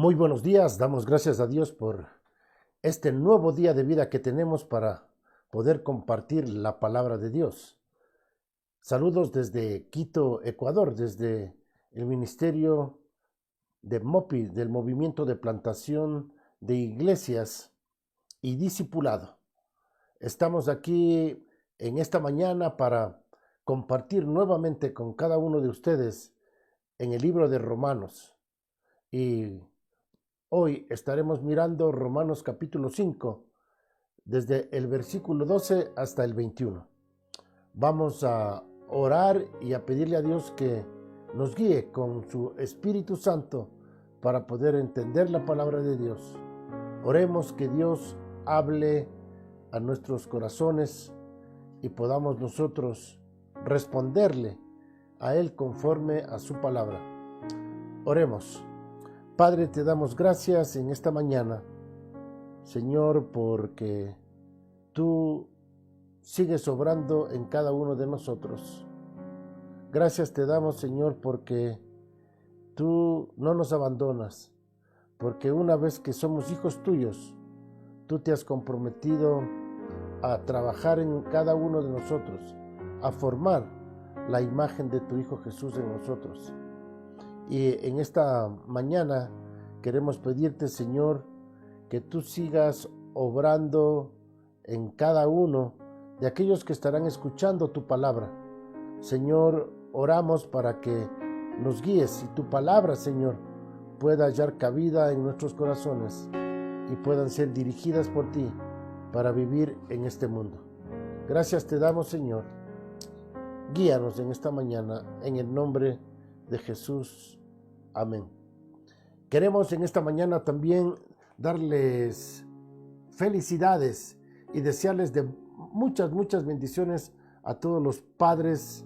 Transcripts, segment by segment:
Muy buenos días, damos gracias a Dios por este nuevo día de vida que tenemos para poder compartir la palabra de Dios. Saludos desde Quito, Ecuador, desde el Ministerio de MOPI, del Movimiento de Plantación de Iglesias y Discipulado. Estamos aquí en esta mañana para compartir nuevamente con cada uno de ustedes en el libro de Romanos. Y hoy estaremos mirando Romanos capítulo 5, desde el versículo 12 hasta el 21. Vamos a orar y a pedirle a Dios que nos guíe con su Espíritu Santo para poder entender la palabra de Dios. Oremos que Dios hable a nuestros corazones y podamos nosotros responderle a Él conforme a su palabra. Oremos. Padre, te damos gracias en esta mañana, Señor, porque tú sigues obrando en cada uno de nosotros. Gracias te damos, Señor, porque tú no nos abandonas, porque una vez que somos hijos tuyos, tú te has comprometido a trabajar en cada uno de nosotros, a formar la imagen de tu Hijo Jesús en nosotros. Y en esta mañana queremos pedirte, Señor, que tú sigas obrando en cada uno de aquellos que estarán escuchando tu palabra. Señor, oramos para que nos guíes y tu palabra, Señor, pueda hallar cabida en nuestros corazones y puedan ser dirigidas por ti para vivir en este mundo. Gracias te damos, Señor. Guíanos en esta mañana en el nombre de Jesús. Amén. Queremos en esta mañana también darles felicidades y desearles de muchas bendiciones a todos los padres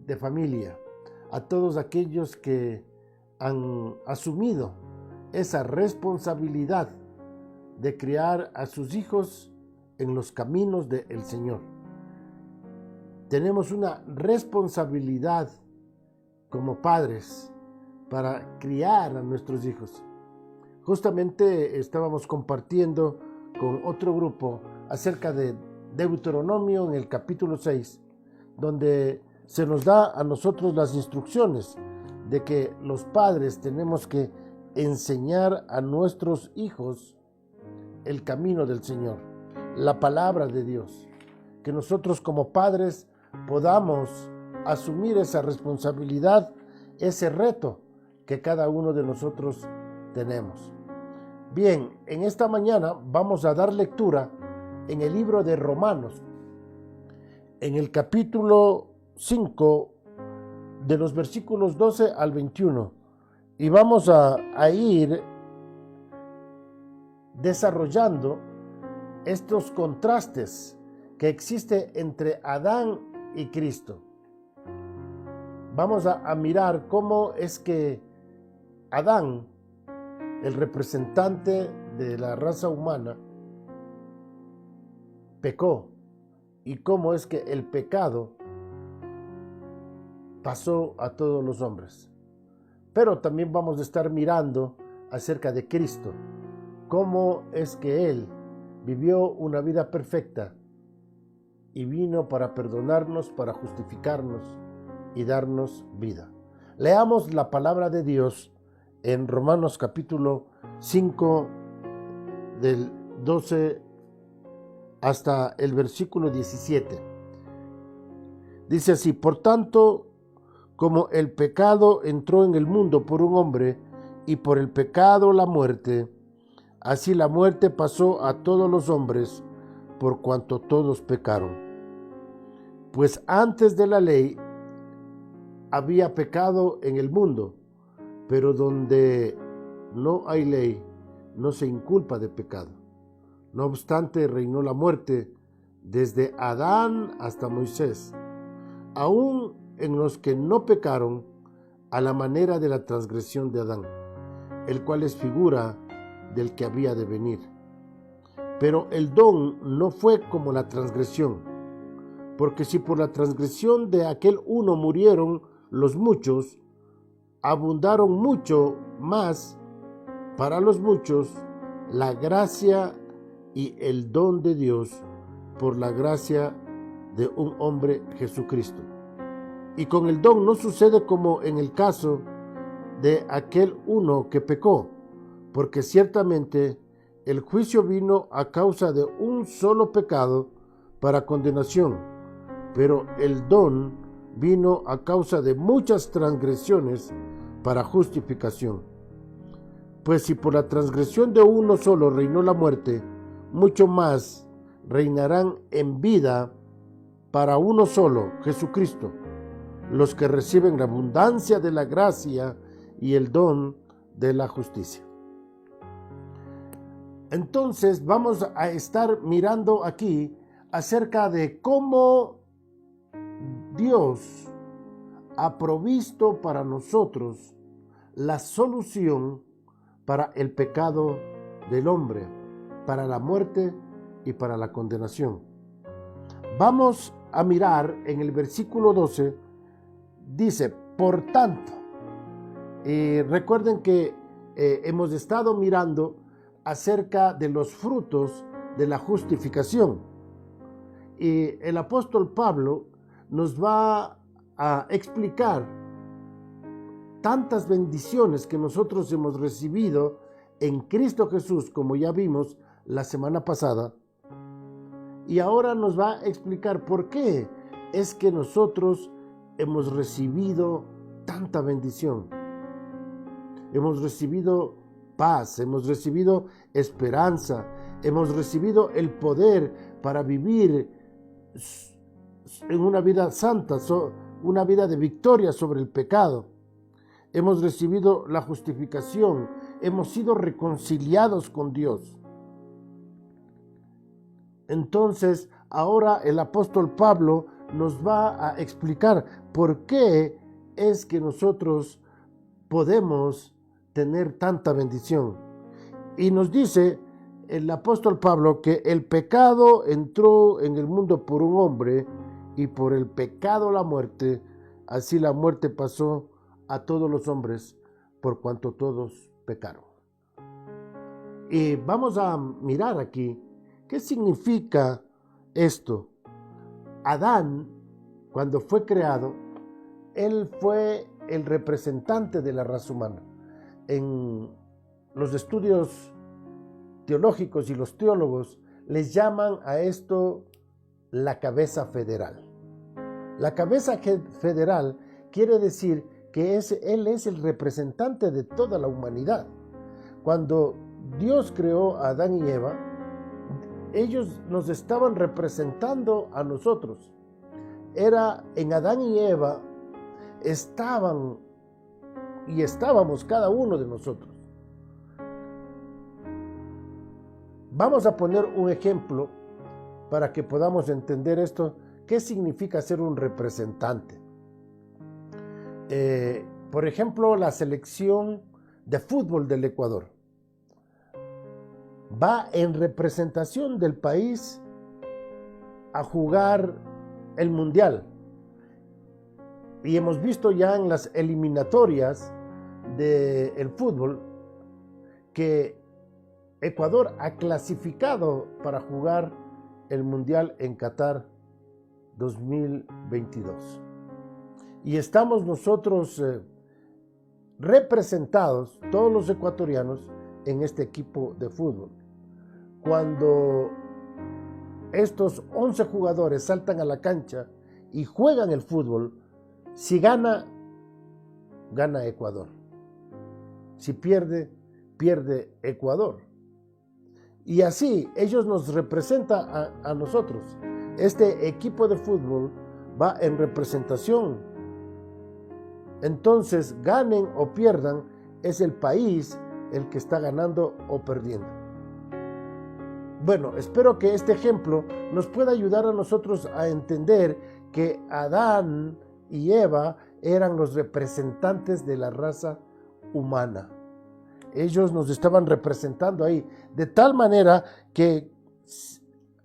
de familia, a todos aquellos que han asumido esa responsabilidad de criar a sus hijos en los caminos del Señor. Tenemos una responsabilidad como padres para criar a nuestros hijos. Justamente estábamos compartiendo con otro grupo acerca de Deuteronomio en el capítulo 6, donde se nos da a nosotros las instrucciones de que los padres tenemos que enseñar a nuestros hijos el camino del Señor, la palabra de Dios, que nosotros como padres podamos asumir esa responsabilidad, ese reto que cada uno de nosotros tenemos. Bien, en esta mañana vamos a dar lectura en el libro de Romanos, en el capítulo 5, de los versículos 12 al 21, y vamos a ir desarrollando estos contrastes que existen entre Adán y Cristo. Vamos a mirar cómo es que Adán, el representante de la raza humana, pecó y cómo es que el pecado pasó a todos los hombres. Pero también vamos a estar mirando acerca de Cristo, cómo es que Él vivió una vida perfecta y vino para perdonarnos, para justificarnos y darnos vida. Leamos la palabra de Dios en Romanos capítulo 5, del 12 hasta el versículo 17. Dice así: por tanto, como el pecado entró en el mundo por un hombre, y por el pecado la muerte, así la muerte pasó a todos los hombres, por cuanto todos pecaron. Pues antes de la ley había pecado en el mundo, pero donde no hay ley, no se inculpa de pecado. No obstante, reinó la muerte desde Adán hasta Moisés, aún en los que no pecaron, a la manera de la transgresión de Adán, el cual es figura del que había de venir. Pero el don no fue como la transgresión, porque si por la transgresión de aquel uno murieron los muchos, abundaron mucho más para los muchos la gracia y el don de Dios por la gracia de un hombre, Jesucristo. Y con el don no sucede como en el caso de aquel uno que pecó, porque ciertamente el juicio vino a causa de un solo pecado para condenación, pero el don vino a causa de muchas transgresiones para justificación. Pues si por la transgresión de uno solo reinó la muerte, mucho más reinarán en vida para uno solo, Jesucristo, los que reciben la abundancia de la gracia y el don de la justicia. Entonces vamos a estar mirando aquí acerca de cómo Dios ha provisto para nosotros la solución para el pecado del hombre, para la muerte y para la condenación. Vamos a mirar en el versículo 12, dice, por tanto, recuerden que hemos estado mirando acerca de los frutos de la justificación. Y el apóstol Pablo nos va a explicar tantas bendiciones que nosotros hemos recibido en Cristo Jesús, como ya vimos la semana pasada. Y ahora nos va a explicar por qué es que nosotros hemos recibido tanta bendición. Hemos recibido paz, hemos recibido esperanza, hemos recibido el poder para vivir en una vida santa, una vida de victoria sobre el pecado. Hemos recibido la justificación, hemos sido reconciliados con Dios. Entonces, ahora el apóstol Pablo nos va a explicar por qué es que nosotros podemos tener tanta bendición. Y nos dice el apóstol Pablo que el pecado entró en el mundo por un hombre y por el pecado la muerte, así la muerte pasó a todos los hombres por cuanto todos pecaron. Y vamos a mirar aquí qué significa esto. Adán, cuando fue creado, él fue el representante de la raza humana. En los estudios teológicos y los teólogos les llaman a esto la cabeza federal. La cabeza federal quiere decir que él es el representante de toda la humanidad. Cuando Dios creó a Adán y Eva, ellos nos estaban representando a nosotros. En Adán y Eva estaban y estábamos cada uno de nosotros. Vamos a poner un ejemplo para que podamos entender esto. ¿Qué significa ser un representante? Por ejemplo, la selección de fútbol del Ecuador va en representación del país a jugar el mundial. Y hemos visto ya en las eliminatorias del fútbol que Ecuador ha clasificado para jugar el mundial en Qatar 2022. Y estamos nosotros representados, todos los ecuatorianos, en este equipo de fútbol. Cuando estos 11 jugadores saltan a la cancha y juegan el fútbol, si gana, gana Ecuador. Si pierde, pierde Ecuador. Y así ellos nos representan a nosotros. Este equipo de fútbol va en representación. Entonces, ganen o pierdan, es el país el que está ganando o perdiendo. Bueno, espero que este ejemplo nos pueda ayudar a nosotros a entender que Adán y Eva eran los representantes de la raza humana. Ellos nos estaban representando ahí, de tal manera que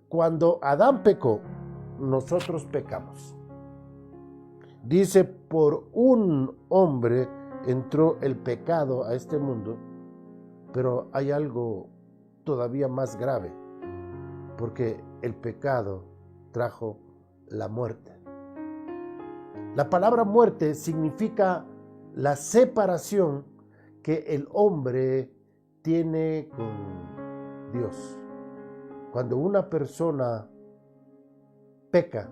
cuando Adán pecó, nosotros pecamos. Dice, por un hombre entró el pecado a este mundo Pero hay algo todavía más grave, porque el pecado trajo la muerte. La palabra muerte significa la separación que el hombre tiene con Dios. Cuando una persona peca,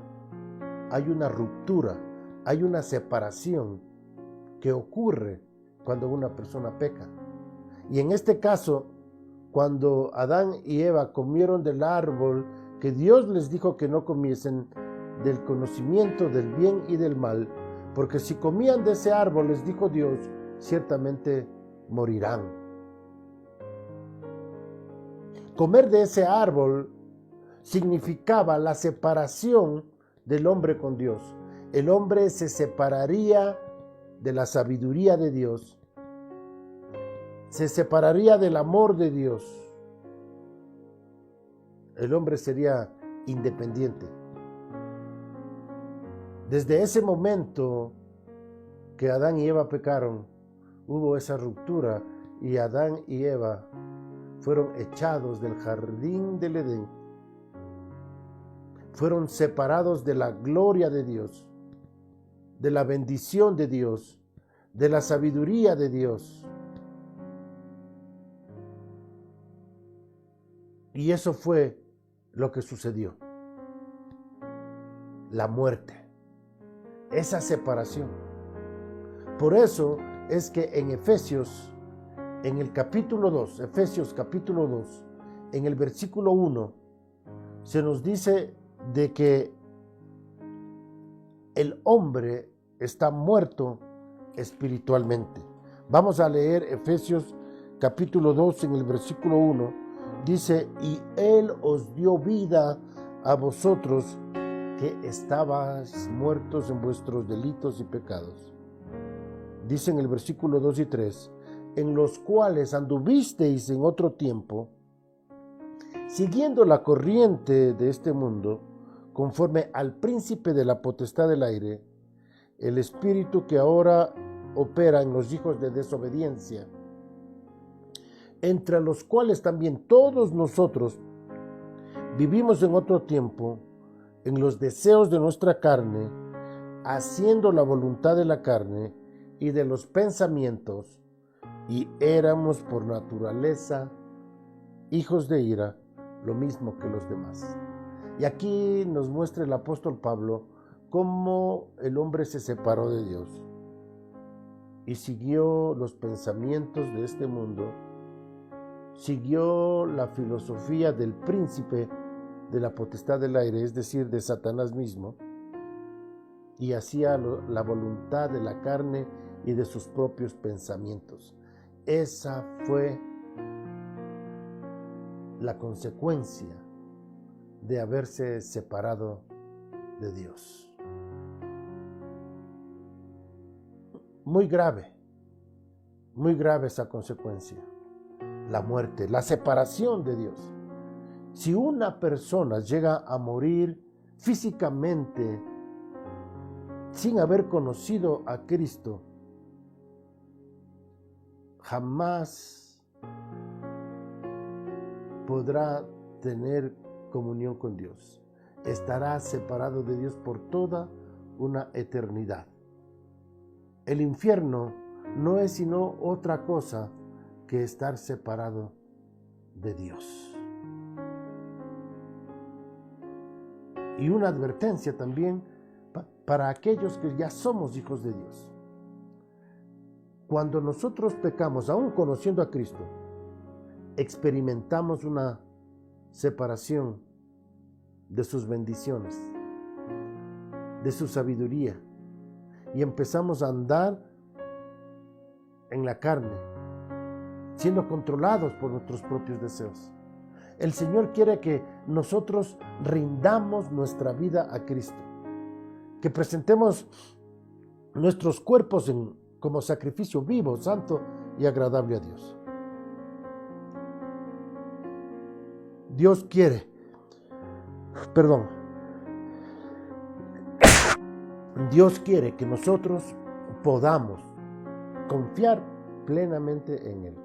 hay una ruptura, hay una separación que ocurre cuando una persona peca. Y en este caso, cuando Adán y Eva comieron del árbol que Dios les dijo que no comiesen, del conocimiento del bien y del mal, porque si comían de ese árbol, les dijo Dios, ciertamente morirán. Comer de ese árbol significaba la separación del hombre con Dios. El hombre se separaría de la sabiduría de Dios, se separaría del amor de Dios. El hombre sería independiente. Desde ese momento que Adán y Eva pecaron, hubo esa ruptura y Adán y Eva fueron echados del jardín del Edén. Fueron separados de la gloria de Dios, de la bendición de Dios, de la sabiduría de Dios. Y eso fue lo que sucedió. La muerte. Esa separación. Por eso es que en Efesios, en el capítulo 2, Efesios capítulo 2, en el versículo 1, se nos dice de que el hombre está muerto espiritualmente. Vamos a leer Efesios capítulo 2 en el versículo 1. Dice, y Él os dio vida a vosotros que estabais muertos en vuestros delitos y pecados. Dice en el versículo 2 y 3, en los cuales anduvisteis en otro tiempo, siguiendo la corriente de este mundo, conforme al príncipe de la potestad del aire, el espíritu que ahora opera en los hijos de desobediencia, entre los cuales también todos nosotros vivimos en otro tiempo, en los deseos de nuestra carne, haciendo la voluntad de la carne y de los pensamientos, y éramos por naturaleza hijos de ira, lo mismo que los demás. Y aquí nos muestra el apóstol Pablo cómo el hombre se separó de Dios y siguió los pensamientos de este mundo, siguió la filosofía del príncipe de la potestad del aire, es decir, de Satanás mismo, y hacía la voluntad de la carne y de sus propios pensamientos. Esa fue la consecuencia de haberse separado de Dios. Muy grave esa consecuencia, la muerte, la separación de Dios. Si una persona llega a morir físicamente sin haber conocido a Cristo, jamás podrá tener comunión con Dios. Estará separado de Dios por toda una eternidad. El infierno no es sino otra cosa que estar separado de Dios. Y una advertencia también para aquellos que ya somos hijos de Dios. Cuando nosotros pecamos, aún conociendo a Cristo, experimentamos una separación de sus bendiciones, de su sabiduría, y empezamos a andar en la carne, siendo controlados por nuestros propios deseos. El Señor quiere que nosotros rindamos nuestra vida a Cristo, que presentemos nuestros cuerpos como sacrificio vivo, santo y agradable a Dios. Dios quiere que nosotros podamos confiar plenamente en Él.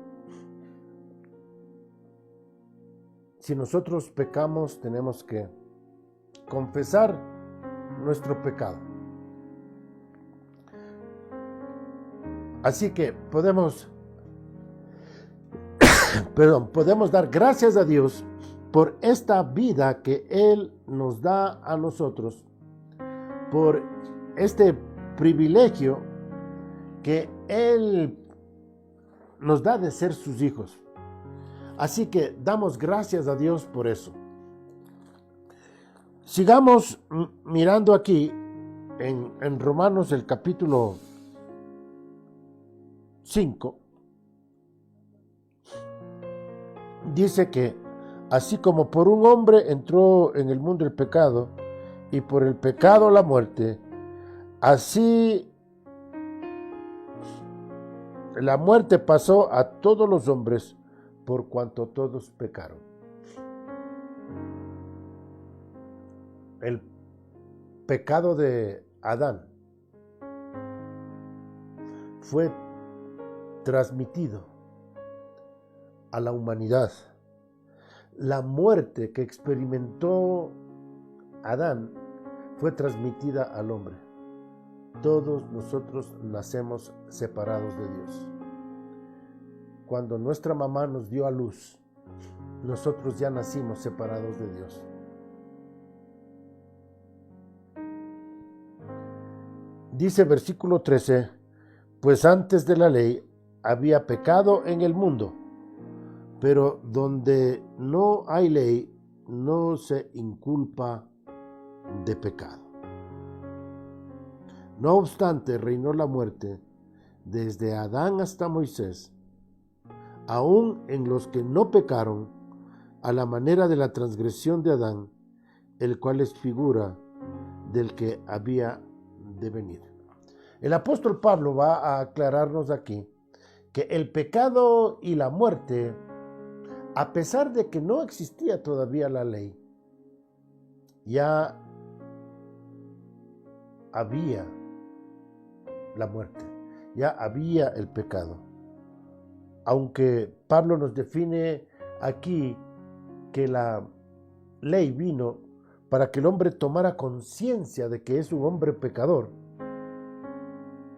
si nosotros pecamos, tenemos que confesar nuestro pecado. Así que podemos dar gracias a Dios por esta vida que Él nos da a nosotros, por este privilegio que Él nos da de ser sus hijos. Así que damos gracias a Dios por eso. Sigamos mirando aquí en Romanos el capítulo 5. Dice que así como por un hombre entró en el mundo el pecado, y por el pecado la muerte, así la muerte pasó a todos los hombres, por cuanto todos pecaron. El pecado de Adán fue transmitido a la humanidad. La muerte que experimentó Adán fue transmitida al hombre. Todos nosotros nacemos separados de Dios. Cuando nuestra mamá nos dio a luz, nosotros ya nacimos separados de Dios. Dice versículo 13, pues antes de la ley había pecado en el mundo, pero donde no hay ley, no se inculpa de pecado. No obstante, reinó la muerte desde Adán hasta Moisés, aun en los que no pecaron, a la manera de la transgresión de Adán, el cual es figura del que había de venir. El apóstol Pablo va a aclararnos aquí que el pecado y la muerte, a pesar de que no existía todavía la ley, ya había la muerte, ya había el pecado. Aunque Pablo nos define aquí que la ley vino para que el hombre tomara conciencia de que es un hombre pecador,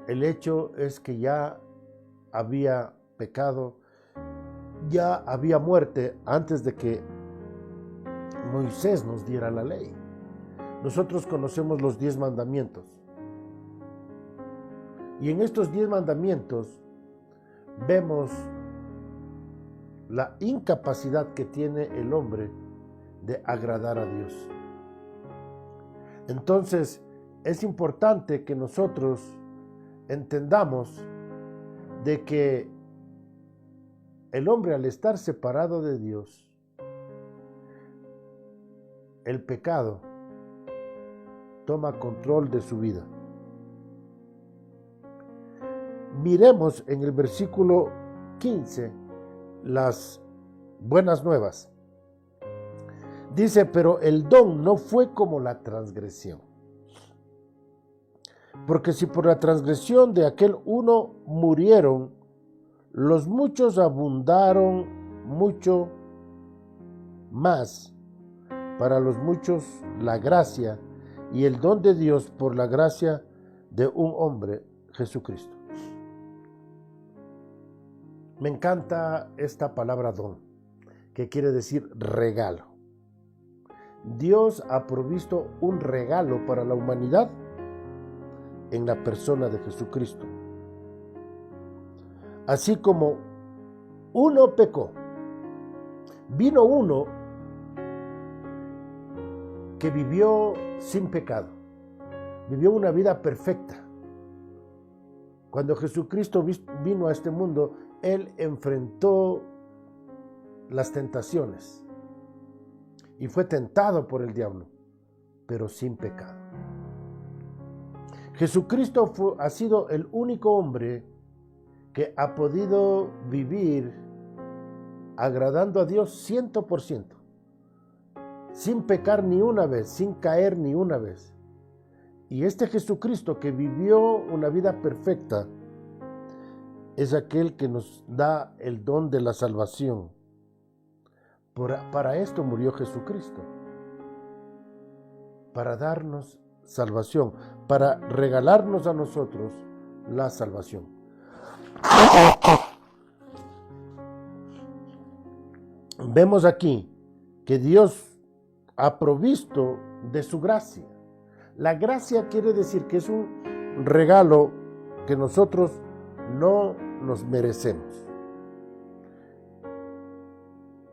el hecho es que ya había pecado, ya había muerte antes de que Moisés nos diera la ley. Nosotros conocemos los 10 mandamientos. Y en estos 10 mandamientos vemos la incapacidad que tiene el hombre de agradar a Dios. Entonces, es importante que nosotros entendamos de que el hombre, al estar separado de Dios, el pecado toma control de su vida. Miremos en el versículo 15 las buenas nuevas. Dice, pero el don no fue como la transgresión. Porque si por la transgresión de aquel uno murieron, los muchos abundaron mucho más para los muchos la gracia y el don de Dios por la gracia de un hombre, Jesucristo. Me encanta esta palabra don, que quiere decir regalo. Dios ha provisto un regalo para la humanidad en la persona de Jesucristo. Así como uno pecó, vino uno que vivió sin pecado, vivió una vida perfecta. Cuando Jesucristo vino a este mundo, Él enfrentó las tentaciones y fue tentado por el diablo, pero sin pecado. Jesucristo ha sido el único hombre que ha podido vivir agradando a Dios 100%, sin pecar ni una vez, sin caer ni una vez. Y este Jesucristo que vivió una vida perfecta es aquel que nos da el don de la salvación Para esto murió Jesucristo, para darnos salvación, para regalarnos a nosotros la salvación. Vemos aquí que Dios ha provisto de su gracia. La gracia quiere decir que es un regalo que nosotros no nos merecemos.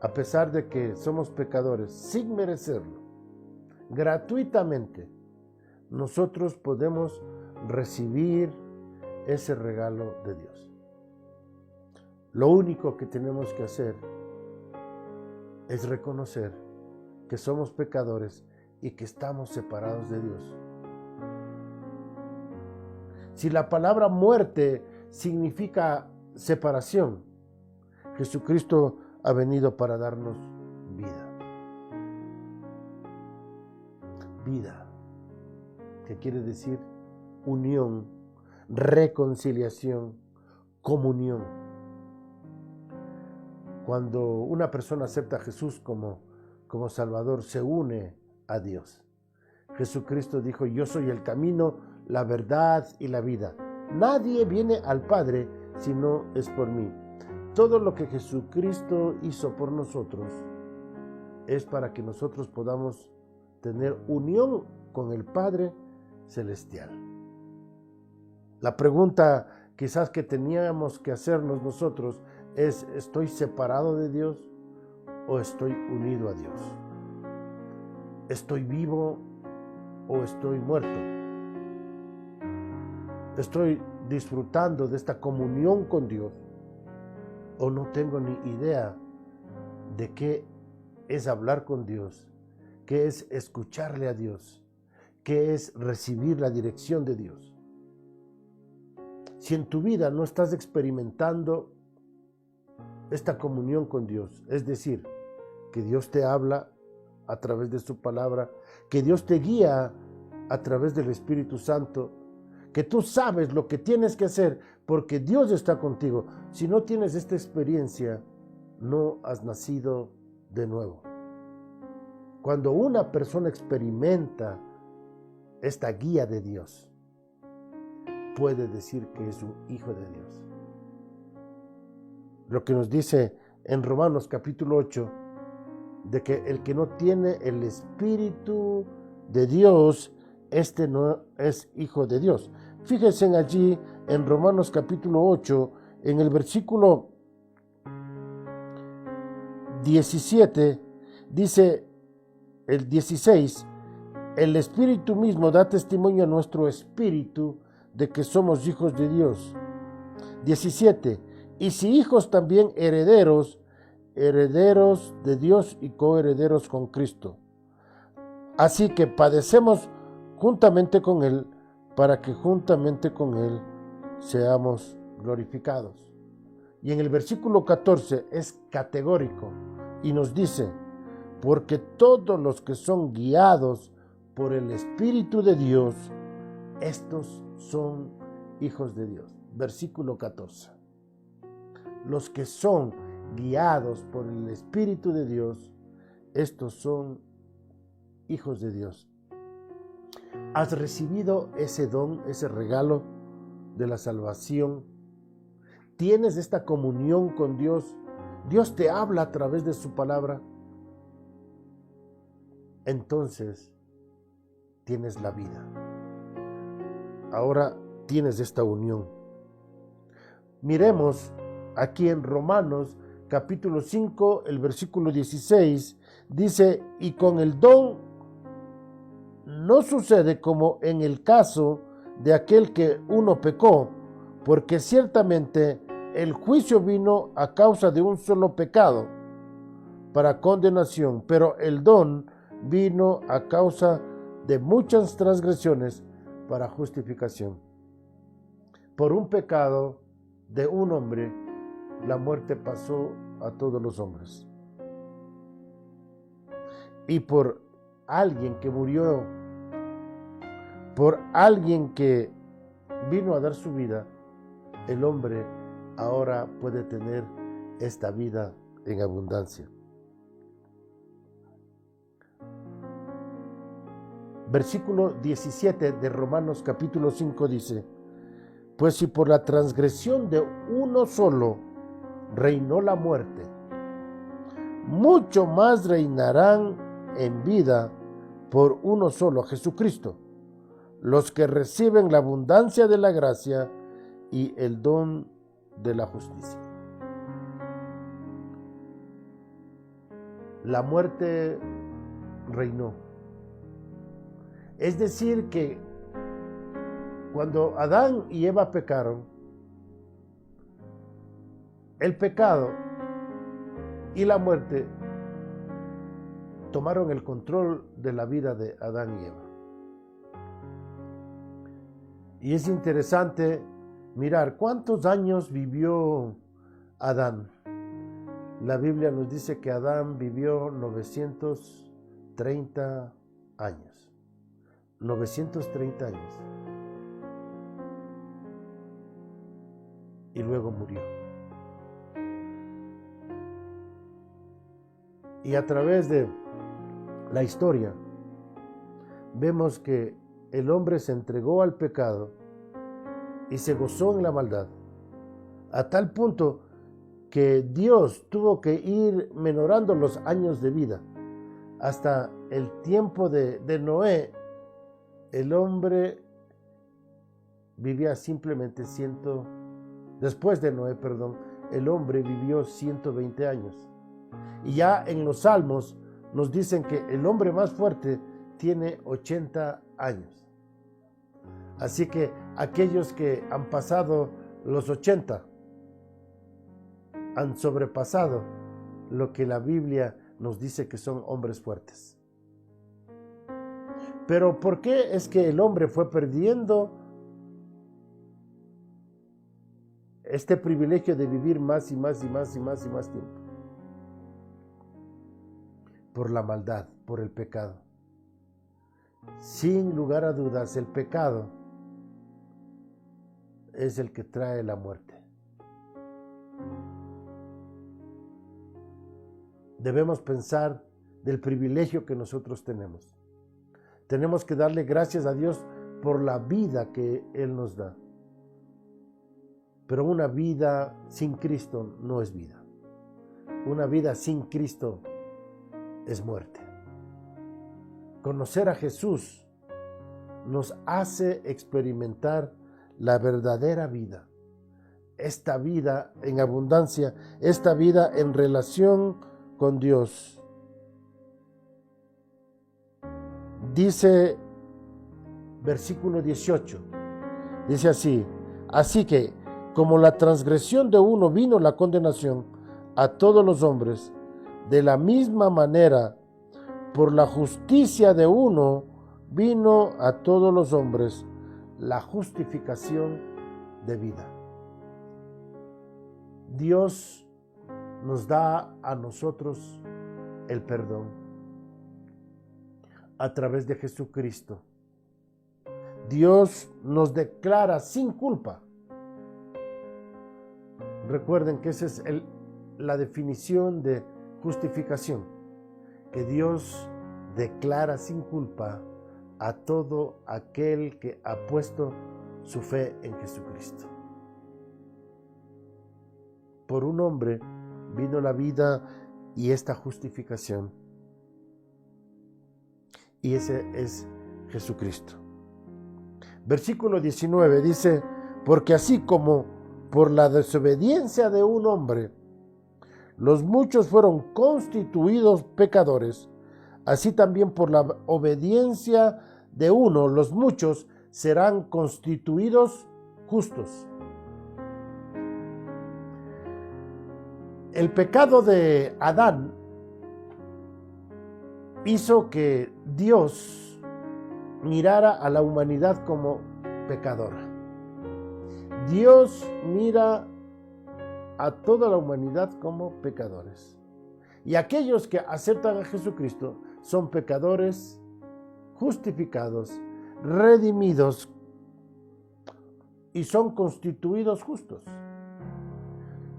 A pesar de que somos pecadores, sin merecerlo, gratuitamente, nosotros podemos recibir ese regalo de Dios. Lo único que tenemos que hacer es reconocer que somos pecadores y que estamos separados de Dios. Si la palabra muerte significa separación, Jesucristo ha venido para darnos vida. Vida, que quiere decir unión, reconciliación, comunión. Cuando una persona acepta a Jesús como Salvador, se une a Dios. Jesucristo dijo: yo soy el camino, la verdad y la vida. Nadie viene al Padre si no es por mí. Todo lo que Jesucristo hizo por nosotros es para que nosotros podamos tener unión con el Padre Celestial. La pregunta quizás que teníamos que hacernos nosotros es: ¿estoy separado de Dios o estoy unido a Dios? ¿Estoy vivo o estoy muerto? ¿Estoy disfrutando de esta comunión con Dios o no tengo ni idea de qué es hablar con Dios, qué es escucharle a Dios, qué es recibir la dirección de Dios? Si en tu vida no estás experimentando esta comunión con Dios, es decir, que Dios te habla a través de su palabra, que Dios te guía a través del Espíritu Santo, que tú sabes lo que tienes que hacer porque Dios está contigo. Si no tienes esta experiencia, no has nacido de nuevo. Cuando una persona experimenta esta guía de Dios, puede decir que es un hijo de Dios. Lo que nos dice en Romanos capítulo 8, de que el que no tiene el Espíritu de Dios, este no es hijo de Dios. Fíjense allí en Romanos capítulo 8, en el versículo 17, dice el 16, el Espíritu mismo da testimonio a nuestro espíritu de que somos hijos de Dios. 17, y si hijos también herederos, herederos de Dios y coherederos con Cristo. Así que padecemos juntamente con Él, para que juntamente con Él seamos glorificados. Y en el versículo 14 es categórico y nos dice: porque todos los que son guiados por el Espíritu de Dios, estos son hijos de Dios. Versículo 14. Los que son guiados por el Espíritu de Dios, estos son hijos de Dios. ¿Has recibido ese don, ese regalo de la salvación? ¿Tienes esta comunión con Dios? ¿Dios te habla a través de su palabra? Entonces tienes la vida. Ahora tienes esta unión. Miremos aquí en Romanos capítulo 5, el versículo 16, dice: y con el don no sucede como en el caso de aquel que uno pecó, porque ciertamente el juicio vino a causa de un solo pecado para condenación, pero el don vino a causa de muchas transgresiones para justificación. Por un pecado de un hombre, la muerte pasó a todos los hombres. Y por alguien que murió, por alguien que vino a dar su vida, el hombre ahora puede tener esta vida en abundancia. Versículo 17 de Romanos capítulo 5 dice: pues si por la transgresión de uno solo reinó la muerte, mucho más reinarán en vida por uno solo, Jesucristo, los que reciben la abundancia de la gracia y el don de la justicia. La muerte reinó. Es decir que cuando Adán y Eva pecaron, el pecado y la muerte tomaron el control de la vida de Adán y Eva. Y es interesante mirar cuántos años vivió Adán. La Biblia nos dice que Adán vivió 930 años. 930 años. Y luego murió. Y a través de la historia vemos que el hombre se entregó al pecado y se gozó en la maldad, a tal punto que Dios tuvo que ir menorando los años de vida. Hasta el tiempo de Noé, el hombre vivía simplemente después de Noé, el hombre vivió 120 años. Y ya en los Salmos nos dicen que el hombre más fuerte tiene 80 años. Así que aquellos que han pasado los 80 han sobrepasado lo que la Biblia nos dice que son hombres fuertes. Pero ¿por qué es que el hombre fue perdiendo este privilegio de vivir más y más y más y más y más tiempo? Por la maldad, por el pecado. Sin lugar a dudas, el pecado es el que trae la muerte. Debemos pensar del privilegio que nosotros tenemos. Tenemos que darle gracias a Dios por la vida que Él nos da. Pero una vida sin Cristo no es vida. Una vida sin Cristo es muerte. Conocer a Jesús nos hace experimentar la verdadera vida. Esta vida en abundancia, esta vida en relación con Dios. Dice versículo 18, dice así: así que como la transgresión de uno vino la condenación a todos los hombres, de la misma manera por la justicia de uno vino a todos los hombres la justificación de vida. Dios nos da a nosotros el perdón a través de Jesucristo. Dios nos declara sin culpa. Recuerden que esa es la definición de justificación, que Dios declara sin culpa a todo aquel que ha puesto su fe en Jesucristo. Por un hombre vino la vida y esta justificación, y ese es Jesucristo. Versículo 19 dice: porque así como por la desobediencia de un hombre los muchos fueron constituidos pecadores, así también por la obediencia de uno los muchos serán constituidos justos. El pecado de Adán hizo que Dios mirara a la humanidad como pecadora. Dios mira a toda la humanidad como pecadores. Y aquellos que aceptan a Jesucristo son pecadores justificados, redimidos y son constituidos justos.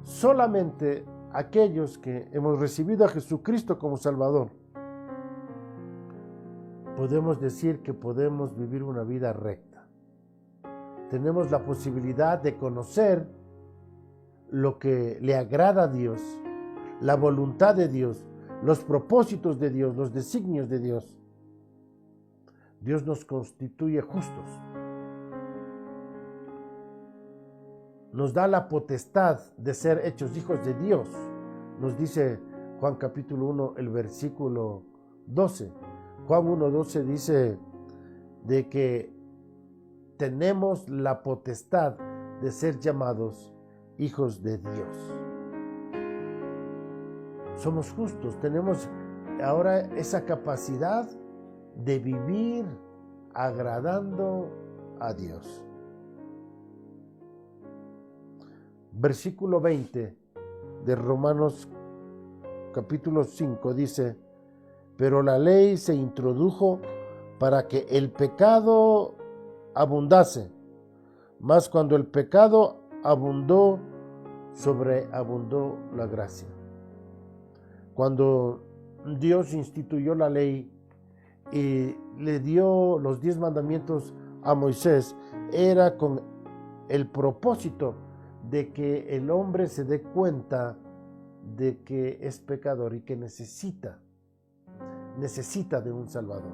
Solamente aquellos que hemos recibido a Jesucristo como Salvador podemos decir que podemos vivir una vida recta. Tenemos la posibilidad de conocer lo que le agrada a Dios, la voluntad de Dios, los propósitos de Dios, los designios de Dios. Dios nos constituye justos. Nos da la potestad de ser hechos hijos de Dios. Nos dice Juan capítulo 1, el versículo 12. Juan 1:12 dice de que tenemos la potestad de ser llamados hijos de Dios. Somos justos, tenemos ahora esa capacidad de vivir agradando a Dios. Versículo 20 de Romanos capítulo 5 dice: pero la ley se introdujo para que el pecado abundase, mas cuando el pecado abundó, sobreabundó la gracia. Cuando Dios instituyó la ley y le dio los 10 mandamientos a Moisés, era con el propósito de que el hombre se dé cuenta de que es pecador y que necesita de un Salvador.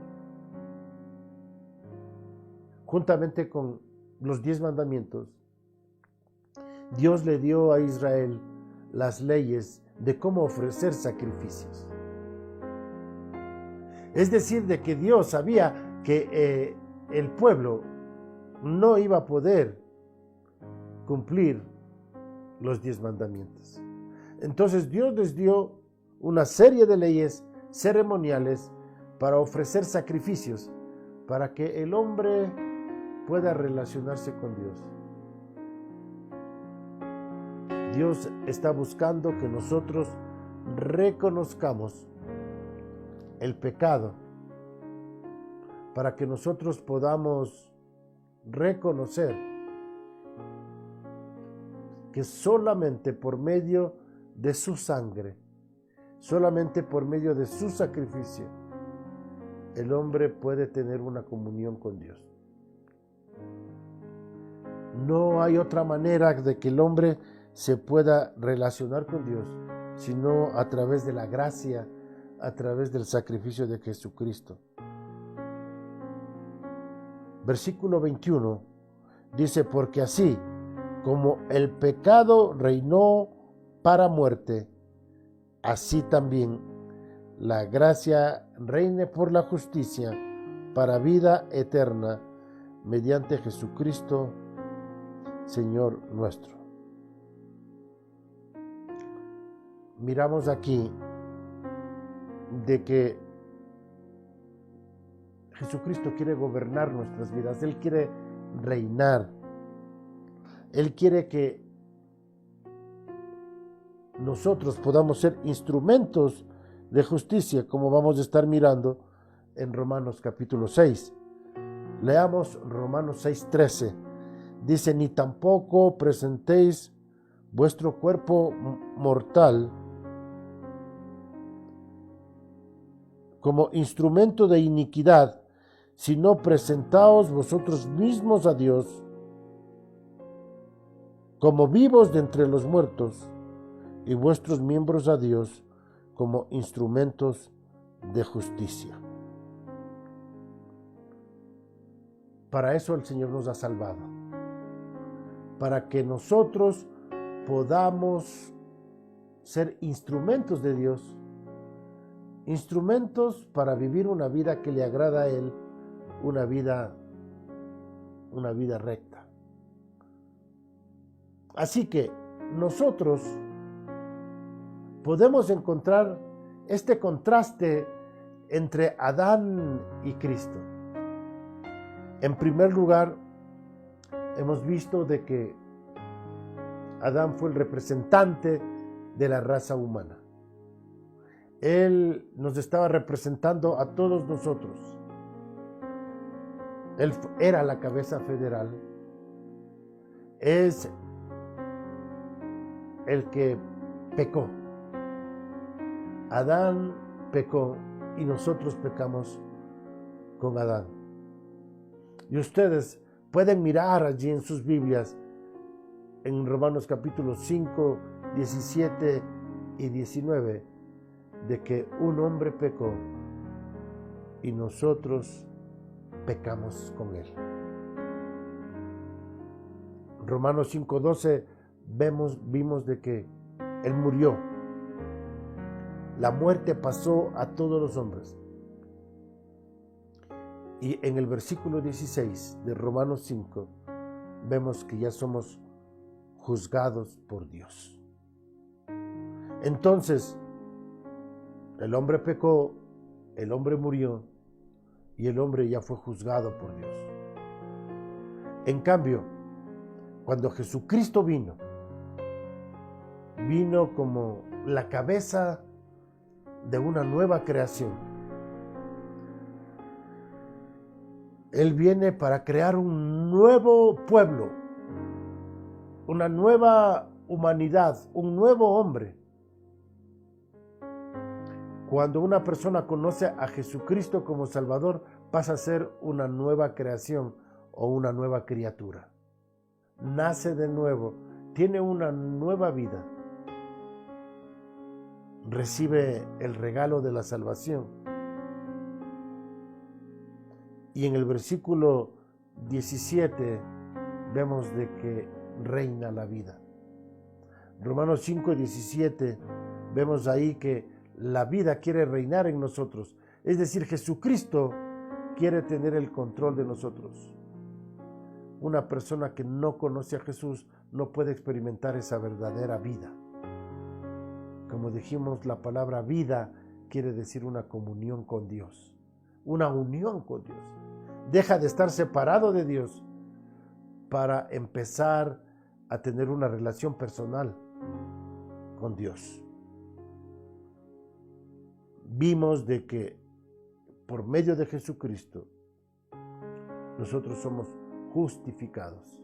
Juntamente con los 10 mandamientos, Dios le dio a Israel las leyes de cómo ofrecer sacrificios. Es decir, de que Dios sabía que el pueblo no iba a poder cumplir los 10 mandamientos. Entonces Dios les dio una serie de leyes ceremoniales para ofrecer sacrificios, para que el hombre pueda relacionarse con Dios. Dios está buscando que nosotros reconozcamos el pecado, para que nosotros podamos reconocer que solamente por medio de su sangre, solamente por medio de su sacrificio, el hombre puede tener una comunión con Dios. No hay otra manera de que el hombre se pueda relacionar con Dios, sino a través de la gracia, a través del sacrificio de Jesucristo. Versículo 21 dice: porque así como el pecado reinó para muerte, así también la gracia reine por la justicia para vida eterna mediante Jesucristo, Señor nuestro. Miramos aquí de que Jesucristo quiere gobernar nuestras vidas. Él quiere reinar. Él quiere que nosotros podamos ser instrumentos de justicia, como vamos a estar mirando en Romanos capítulo 6. Leamos Romanos 6:13. Dice: ni tampoco presentéis vuestro cuerpo mortal como instrumento de iniquidad, sino presentaos vosotros mismos a Dios como vivos de entre los muertos, y vuestros miembros a Dios como instrumentos de justicia. Para eso el Señor nos ha salvado, para que nosotros podamos ser instrumentos de Dios, instrumentos para vivir una vida que le agrada a Él, una vida recta. Así que nosotros podemos encontrar este contraste entre Adán y Cristo. En primer lugar, hemos visto de que Adán fue el representante de la raza humana. Él nos estaba representando a todos nosotros. Él era la cabeza federal. Es el que pecó. Adán pecó y nosotros pecamos con Adán. Y ustedes pueden mirar allí en sus Biblias, en Romanos capítulo 5, 17 y 19, de que un hombre pecó y nosotros pecamos con él. Romanos 5:12 vimos de que él murió. La muerte pasó a todos los hombres. Y en el versículo 16 de Romanos 5 vemos que ya somos juzgados por Dios. Entonces, el hombre pecó, el hombre murió y el hombre ya fue juzgado por Dios. En cambio, cuando Jesucristo vino como la cabeza de una nueva creación. Él viene para crear un nuevo pueblo, una nueva humanidad, un nuevo hombre. Cuando una persona conoce a Jesucristo como Salvador, pasa a ser una nueva creación o una nueva criatura. Nace de nuevo, tiene una nueva vida. Recibe el regalo de la salvación. Y en el versículo 17 vemos de que reina la vida. Romanos 5:17 vemos ahí que la vida quiere reinar en nosotros. Es decir, Jesucristo quiere tener el control de nosotros. Una persona que no conoce a Jesús no puede experimentar esa verdadera vida. Como dijimos, la palabra vida quiere decir una comunión con Dios, una unión con Dios. Deja de estar separado de Dios para empezar a tener una relación personal con Dios. Vimos de que por medio de Jesucristo nosotros somos justificados,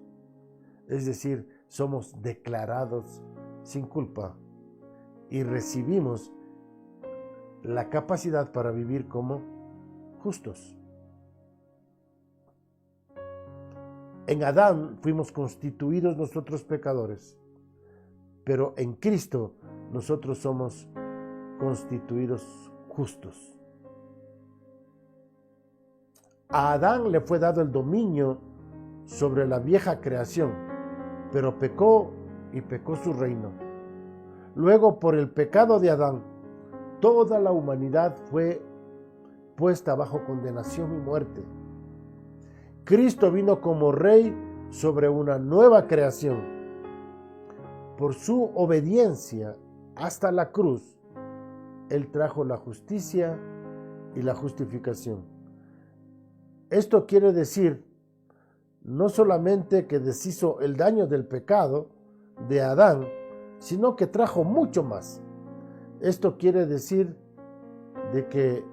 es decir, somos declarados sin culpa y recibimos la capacidad para vivir como justos. En Adán fuimos constituidos nosotros pecadores, pero en Cristo nosotros somos constituidos justos. A Adán le fue dado el dominio sobre la vieja creación, pero pecó y pecó su reino. Luego, por el pecado de Adán, toda la humanidad fue puesta bajo condenación y muerte. Cristo vino como rey sobre una nueva creación. Por su obediencia hasta la cruz, Él trajo la justicia y la justificación. Esto quiere decir no solamente que deshizo el daño del pecado de Adán, sino que trajo mucho más. Esto quiere decir de que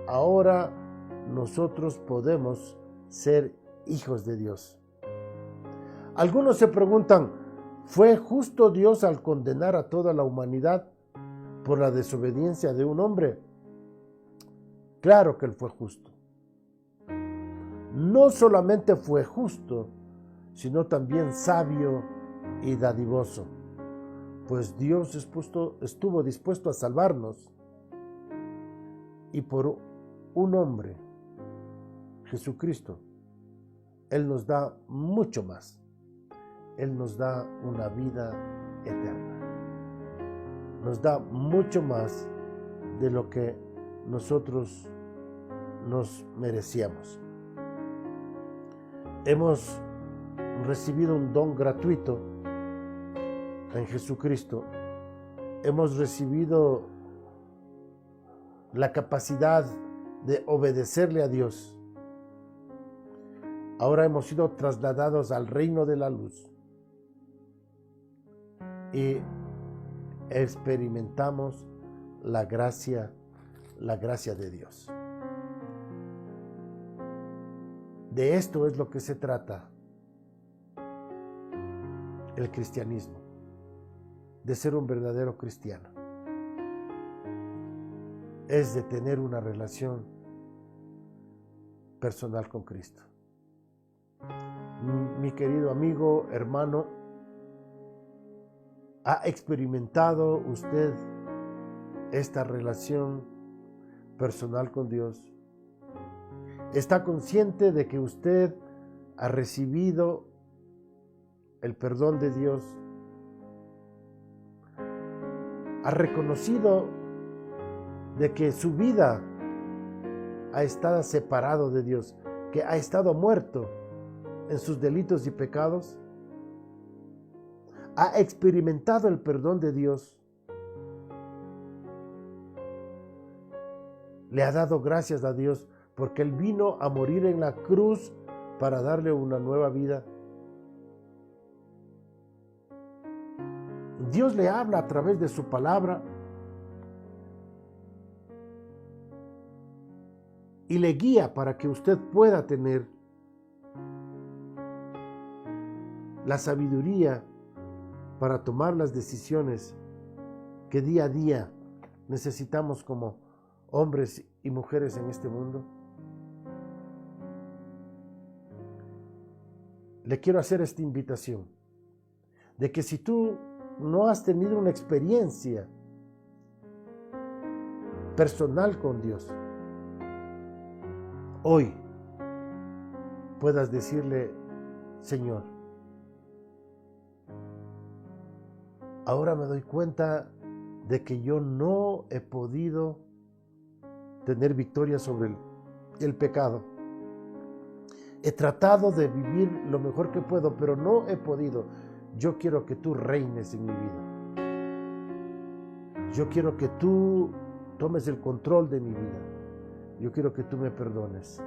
ahora nosotros podemos ser hijos de Dios. Algunos se preguntan, ¿fue justo Dios al condenar a toda la humanidad por la desobediencia de un hombre? Claro que Él fue justo. No solamente fue justo, sino también sabio y dadivoso, pues Dios estuvo dispuesto a salvarnos, y por un hombre, Jesucristo, Él nos da mucho más. Él nos da una vida eterna. Nos da mucho más de lo que nosotros nos merecíamos. Hemos recibido un don gratuito en Jesucristo. Hemos recibido la capacidad de obedecerle a Dios. Ahora hemos sido trasladados al reino de la luz y experimentamos la gracia de Dios. De esto es lo que se trata el cristianismo, de ser un verdadero cristiano. Es de tener una relación personal con Cristo. Mi querido amigo, hermano, ¿ha experimentado usted esta relación personal con Dios? ¿Está consciente de que usted ha recibido el perdón de Dios? ¿Ha reconocido de que su vida ha estado separado de Dios, que ha estado muerto en sus delitos y pecados? ¿Ha experimentado el perdón de Dios? ¿Le ha dado gracias a Dios porque Él vino a morir en la cruz para darle una nueva vida? Dios le habla a través de su palabra y le guía para que usted pueda tener la sabiduría para tomar las decisiones que día a día necesitamos como hombres y mujeres en este mundo. Le quiero hacer esta invitación de que si tú no has tenido una experiencia personal con Dios, hoy puedas decirle: Señor, ahora me doy cuenta de que yo no he podido tener victoria sobre el pecado. He tratado de vivir lo mejor que puedo, pero no he podido. Yo quiero que tú reines en mi vida. Yo quiero que tú tomes el control de mi vida. Yo quiero que tú me perdones.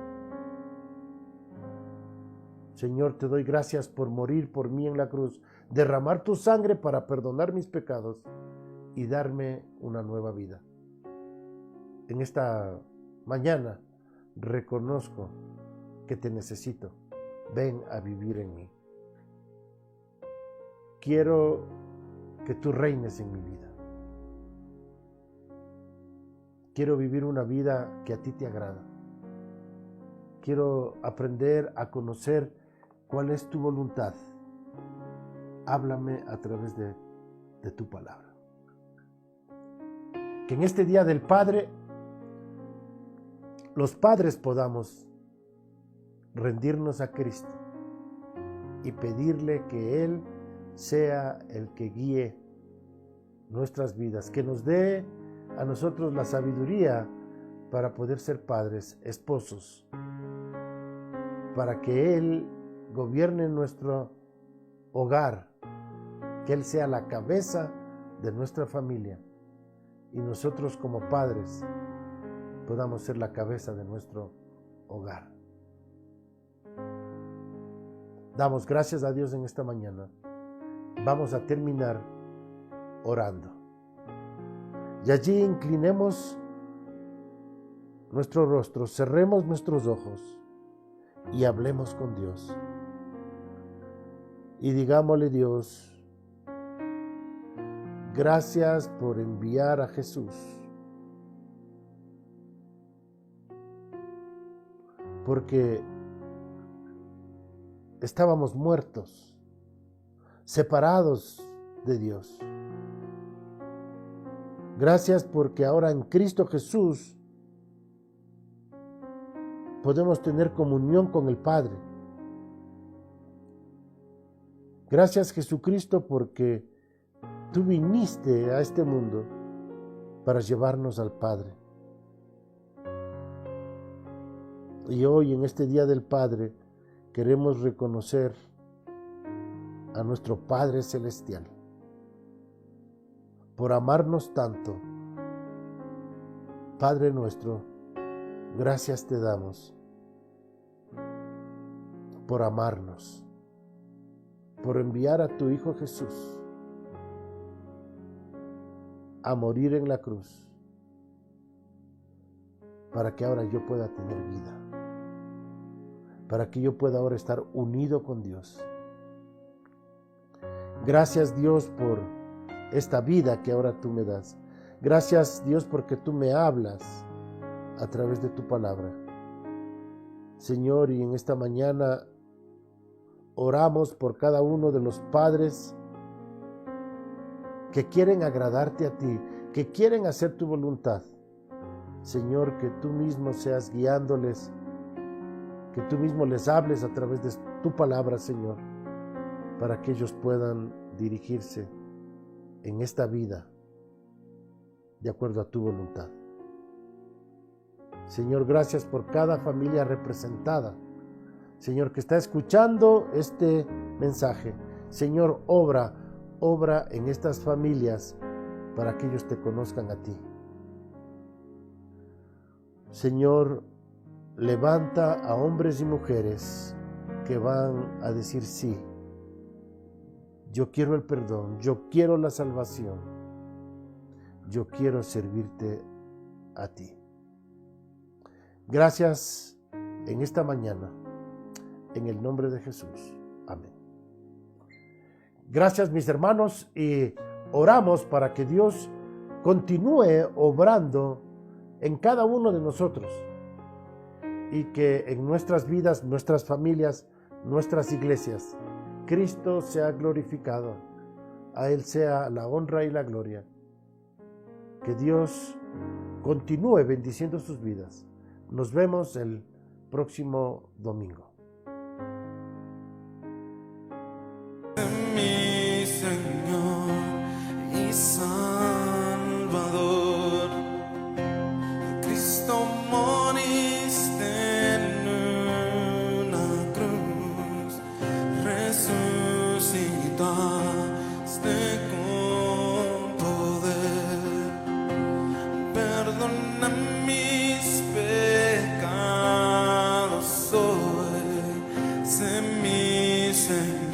Señor, te doy gracias por morir por mí en la cruz, derramar tu sangre para perdonar mis pecados y darme una nueva vida. En esta mañana reconozco que te necesito. Ven a vivir en mí. Quiero que tú reines en mi vida. Quiero vivir una vida que a ti te agrada. Quiero aprender a conocer cuál es tu voluntad. Háblame a través de tu palabra. Que en este Día del Padre, los padres podamos rendirnos a Cristo y pedirle que Él sea el que guíe nuestras vidas, que nos dé a nosotros la sabiduría para poder ser padres, esposos, para que Él gobierne nuestro hogar, que Él sea la cabeza de nuestra familia y nosotros como padres podamos ser la cabeza de nuestro hogar. Damos gracias a Dios en esta mañana. Vamos a terminar orando. Y allí inclinemos nuestro rostro, cerremos nuestros ojos y hablemos con Dios. Y digámosle: Dios, gracias por enviar a Jesús, porque estábamos muertos, separados de Dios. Gracias porque ahora en Cristo Jesús podemos tener comunión con el Padre. Gracias, Jesucristo, porque tú viniste a este mundo para llevarnos al Padre. Y hoy, en este Día del Padre, queremos reconocer a nuestro Padre Celestial por amarnos tanto. Padre nuestro, gracias te damos por amarnos, por enviar a tu Hijo Jesús a morir en la cruz, para que ahora yo pueda tener vida, para que yo pueda ahora estar unido con Dios. Gracias, Dios, por esta vida que ahora tú me das. Gracias, Dios, porque tú me hablas a través de tu palabra. Señor, y en esta mañana oramos por cada uno de los padres que quieren agradarte a ti, que quieren hacer tu voluntad. Señor, que tú mismo seas guiándoles, que tú mismo les hables a través de tu palabra, Señor, para que ellos puedan dirigirse en esta vida de acuerdo a tu voluntad. Señor, gracias por cada familia representada. Señor, que está escuchando este mensaje. Señor, obra en estas familias para que ellos te conozcan a ti. Señor, levanta a hombres y mujeres que van a decir sí. Yo quiero el perdón, yo quiero la salvación, yo quiero servirte a ti. Gracias en esta mañana, en el nombre de Jesús. Amén. Gracias, mis hermanos, y oramos para que Dios continúe obrando en cada uno de nosotros y que en nuestras vidas, nuestras familias, nuestras iglesias, Cristo sea glorificado. A Él sea la honra y la gloria. Que Dios continúe bendiciendo sus vidas. Nos vemos el próximo domingo. Mi Señor y Salvador, Cristo moriste en una cruz, resucitaste con poder, perdona mis pecados hoy, sé mi Señor